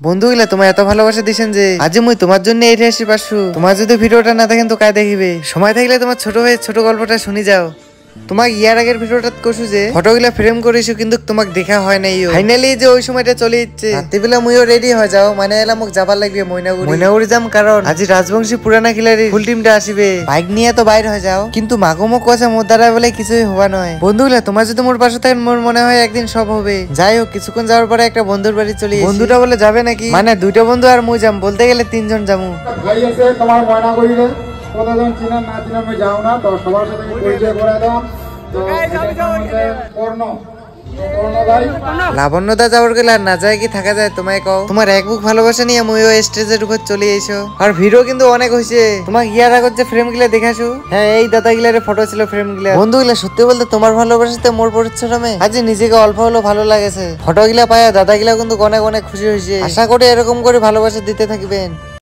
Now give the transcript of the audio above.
বন্ধুগুলা তোমার এত ভালোবাসা দিছেন যে আজ মুই তোমার জন্য এইটা আসি পারছু। তোমার যদি ভিডিওটা না দেখেন তো কায় দেখিবে। সময় থাকলে তোমার ছোট ভাই ছোট গল্পটা শুনি যাও। তোমাকে ইয়ার আগের ভিডিওটা কইছু যে ফটোগুলা ফ্রেম করিছো কিন্তু তোমাকে দেখা হয় নাই। ফাইনালি যে ওই সময়টা চলে যাচ্ছে, রাত্রিবেলা মুইও রেডি হয়ে যাও, মানে এলা মোক যাবার লাগবে ময়নাগুড়ি যাম, কারণ আজ রাজবংশী পুরানা খিলাড়ি ফুল টিমটা আসবে। বাইক নিয়ে তো বাইরে হয়ে যাও, কিন্তু মাগো মোক কইছে মোর দ্বারা বলে কিছুই হওয়া নয়। বন্ধুগুলা তোমার যদি মোর পাশে থাকেন মোর মনে হয় একদিন সব হবে। যাই হোক কিছুক্ষণ যাওয়ার পরে একটা বন্ধুর বাড়ি চলে এসেছি। বন্ধুটা বলে যাবে নাকি, মানে দুইটা বন্ধু আর মুই যাম, বলতে গেলে তিনজন যাবো। ভাই আছে তোমার ময়নাগুড়ি রে, কতজন চিনেন না চিনেন আমি যাও না, তো সবার সাথে পরিচয় করে দাও। লাবণ্যদা যাওয়ার গেলে আর না যায় কি থাকা যায়, তোমায় কও। তোমার এক বুক ভালোবাসা নিয়ে মুইও স্টেজের উপর চলে এসো। আর ভিডিও কিন্তু অনেক হয়েছে। তোমাকে ইয়ার আগত যে ফ্রেম গিলা দেখাছো, হ্যাঁ এই দাদা গিলার ফটো ছিল ফ্রেম গিলা। বন্ধু গিলা সত্যি বলতে তোমার ভালোবাসাতে মোর পরিশ্রমে আজ নিজেকে অল্প হলেও ভালো লাগেছে। ফটো গিলা পায়া দাদা গিলা কিন্তু অনেক অনেক খুশি হয়েছে। আশা করি এরকম করে ভালোবাসা দিতে থাকবেন।